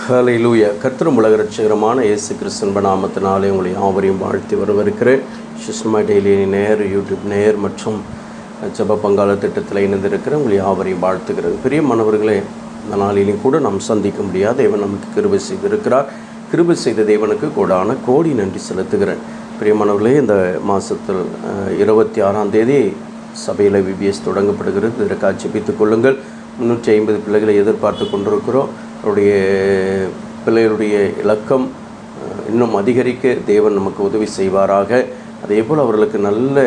ஹல்லேலூயா. கர்த்தரும் உலக ரட்சகருமான இயேசு கிறிஸ்துவின் நாமத்தினாலே உங்களை யாவரையும் வாழ்த்தி வரவேற்கிறேன். சிஸ்டமா டெய்லி நேர் யூடியூப் நேர் மற்றும் ஜெப பங்காள திட்டத்தில் இணைந்திருக்கிற உங்களை யாவரையும் வாழ்த்துகிறது. பெரிய மாணவர்களே, இந்த நாளிலும் கூட நாம் சந்திக்க முடியாத தேவன் நமக்கு கிருபை செய்திருக்கிறார். கிருபை செய்த தேவனுக்கு கோடி நன்றி செலுத்துகிறேன். பிரியமானவர்களே, இந்த மாதத்தில் 26ஆம் தேதி சபையில் விபிஎஸ் தொடங்கப்படுகிறது. இதற்காக ஜெபித்துக் கொள்ளுங்கள். 350 பிள்ளைகளை எதிர்பார்த்து கொண்டிருக்கிறோம். அவருடைய பிள்ளைகளுடைய இலக்கம் இன்னும் அதிகரிக்க தேவன் நமக்கு உதவி செய்வாராக. அதே போல் அவர்களுக்கு நல்ல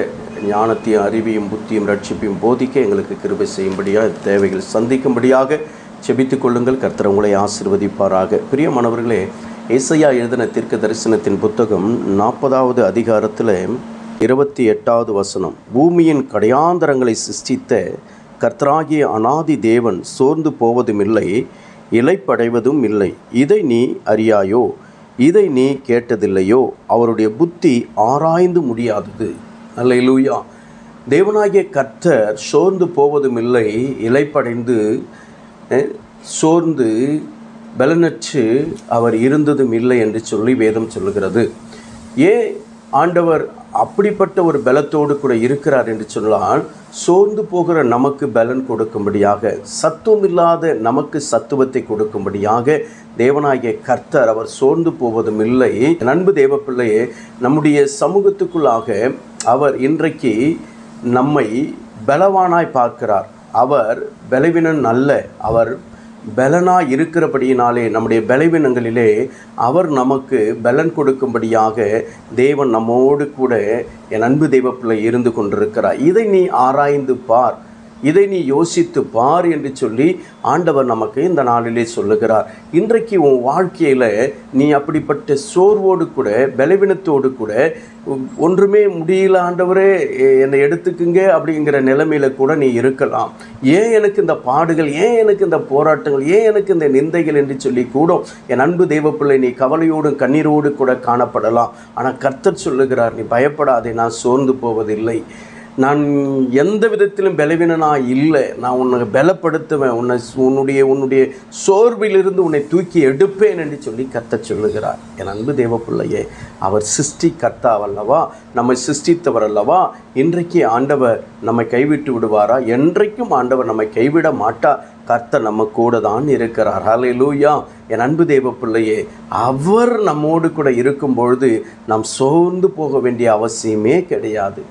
ஞானத்தையும் அறிவையும் புத்தியும் ரட்சிப்பையும் போதிக்க எங்களுக்கு கிருபை செய்யும்படியாக தேவைகள் சந்திக்கும்படியாக ஜெபித்துக் கொள்ளுங்கள். கர்த்தர் உங்களை ஆசீர்வதிப்பாராக. பிரியமானவர்களே, ஏசாயா எழுதின தீர்க்க தரிசனத்தின் புத்தகம் 40வது அதிகாரத்தில் 28வது வசனம். பூமியின் கடையாந்தரங்களை சிருஷ்டித்த கர்த்தராகிய அநாதி தேவன் சோர்ந்து போவதும் இல்லை, இளைப்படைவதும் இல்லை. இதை நீ அறியாயோ? இதை நீ கேட்டதில்லையோ? அவருடைய புத்தி ஆராய்ந்து முடியாதது. அல்லேலூயா. தேவனாகிய கர்த்தர் சோர்ந்து போவதும் இல்லை, இளைப்படைந்து சோர்ந்து பலனற்று அவர் இருந்ததும் இல்லை என்று சொல்லி வேதம் சொல்லுகிறது. ஏன் ஆண்டவர் அப்படிப்பட்ட ஒரு பலத்தோடு கூட இருக்கிறார் என்று சொன்னால், சோர்ந்து போகிற நமக்கு பலன் கொடுக்கும்படியாக, சத்துவம் இல்லாத நமக்கு சத்துவத்தை கொடுக்கும்படியாக தேவனாகிய கர்த்தர் அவர் சோர்ந்து போவதும் இல்லை. அன்பு தேவ பிள்ளையே, நம்முடைய சமூகத்துக்குள்ளாக அவர் இன்றைக்கு நம்மை பலவானாய் பார்க்கிறார். அவர் பலவீனன் அல்ல, அவர் பலனாய் இருக்கிறபடியினாலே நம்முடைய பலவீனங்களிலே அவர் நமக்கு பலன் கொடுக்கும்படியாக தேவன் நம்மோடு கூட என் அன்பு தெய்வ பிள்ளை இருந்து கொண்டிருக்கிறார். இதை நீ ஆராய்ந்து பார், இதை நீ யோசித்து பார் என்று சொல்லி ஆண்டவர் நமக்கு இந்த நாளிலே சொல்லுகிறார். இன்றைக்கு உன் வாழ்க்கையில் நீ அப்படிப்பட்ட சோர்வோடு கூட பலவீனத்தோடு கூட ஒன்றுமே முடியல ஆண்டவரே என்னை எடுத்துக்குங்க அப்படிங்கிற நிலைமையில் கூட நீ இருக்கலாம். ஏன் எனக்கு இந்த பாடுகள், ஏன் எனக்கு இந்த போராட்டங்கள், ஏன் எனக்கு இந்த நிந்தைகள் என்று சொல்லி கூட என் அன்பு தெய்வ பிள்ளை நீ கவலையோடும் கண்ணீரோடு கூட காணப்படலாம். ஆனால் கர்த்தர் சொல்லுகிறார், நீ பயப்படாதே, நான் சோர்ந்து போவதில்லை, நான் எந்த விதத்திலும் பலவீனனாக இல்லை, நான் உன்னை பலப்படுத்துவேன், உன்னுடைய சோர்விலிருந்து உன்னை தூக்கி எடுப்பேன் என்று சொல்லி கர்த்தர் சொல்லுகிறார். என் அன்பு தேவ பிள்ளையே, அவர் சிருஷ்டி கர்த்தாவல்லவா, நம்மை சிருஷ்டித்தவர் அல்லவா. இன்றைக்கு ஆண்டவர் நம்மை கைவிட்டு விடுவாரா? என்றைக்கும் ஆண்டவர் நம்மை கைவிட மாட்டார். கர்த்தர் நம்ம கூட தான் இருக்கிறார். ஹல்லேலூயா. என் அன்பு தேவ பிள்ளையே, அவர் நம்மோடு கூட இருக்கும் பொழுது நாம் சோர்ந்து போக வேண்டிய அவசியமே கிடையாது,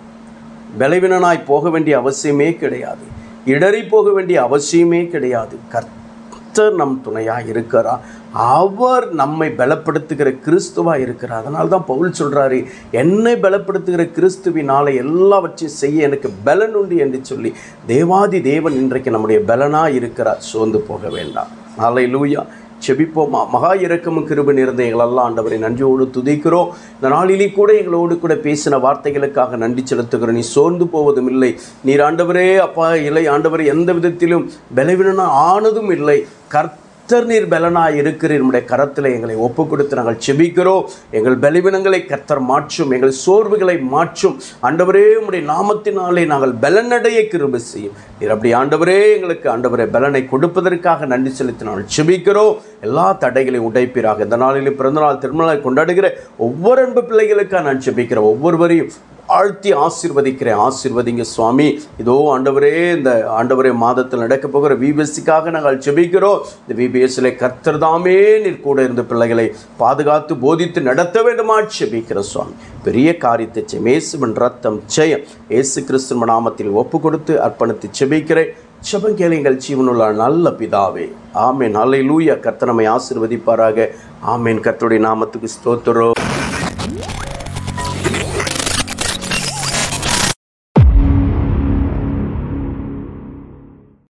பலவீனனாய் போக வேண்டிய அவசியமே கிடையாது, இடறி போக வேண்டிய அவசியமே கிடையாது. கர்த்தர் நம் துணையாக இருக்கிறார். அவர் நம்மை பலப்படுத்துகிற கிறிஸ்துவாக இருக்கிறார். அதனால தான் பவுல் சொல்கிறாரு, என்னை பலப்படுத்துகிற கிறிஸ்துவினால எல்லாவற்றையும் செய்ய எனக்கு பலன் உண்டு என்று சொல்லி தேவாதி தேவன் இன்றைக்கு நம்முடைய பலனாக இருக்கிறார். சோர்ந்து போக வேண்டாம். ஹல்லேலூயா. செபிப்போமா. மகா இரக்கமும் கிருபை நிறைந்த எங்களெல்லாம் ஆண்டவரை நன்றியோடு துதிக்கிறோம். இந்த நாளிலே கூட எங்களோடு கூட பேசின வார்த்தைகளுக்காக நன்றி செலுத்துகிறோம். நீ சோர்ந்து போவதும் இல்லை, நீர் ஆண்டவரே அப்பா இல்லை ஆண்டவரே எந்த விதத்திலும் பலவீனனாக ஆனதும் இல்லை. கர்த்தர் நீர் பலனாய் இருக்கிறீர். நம்முடைய கரத்தில் எங்களை ஒப்பு கொடுத்து நாங்கள் செபிக்கிறோம். எங்கள் பலவீனங்களை கர்த்தர் மாற்றும், எங்கள் சோர்வுகளை மாற்றும். ஆண்டவரே உம்முடைய நாமத்தினாலே நாங்கள் பலனடைய கிருபை செய்யும். நீர் அப்படி ஆண்டவரே எங்களுக்கு ஆண்டவரே பலனை கொடுப்பதற்காக நன்றி செலுத்தி நாங்கள் செபிக்கிறோம். எல்லா தடைகளையும் உடைப்பீராக. இந்த நாளிலே பிறந்தநாள் திருமணம் கொண்டாடுகிற ஒவ்வொரு அன்பு பிள்ளைகளுக்காக நான் செபிக்கிறேன். ஒவ்வொருவரையும் ஆழ்த்தி ஆசீர்வதிக்கிறேன். ஆசீர்வதிங்க சுவாமி. இதோ ஆண்டவரே, இந்த ஆண்டவரே மாதத்தில் நடக்க போகிற விபிஎஸ்சிக்காக நாங்கள் செபிக்கிறோம். இந்த விபிஎஸ்சில் கர்த்தர் தாமே நீர் கூட இருந்த பிள்ளைகளை பாதுகாத்து போதித்து நடத்த வேண்டுமா செபிக்கிற சுவாமி. பெரிய காரியத்தை இயேசுவின் ரத்தம் ஜெயம் இயேசு கிறிஸ்துவின் நாமத்தில் ஒப்பு கொடுத்து அர்ப்பணித்து செபிக்கிறேன். ஜெபம் கேளுங்கள் ஜீவனுள்ள நல்ல பிதாவே. ஆமென். அல்லேலூயா. கர்த்தர் நம்மை ஆசீர்வதிப்பாராக. ஆமென். கர்த்தருடைய நாமத்துக்கு ஸ்தோத்திரம்.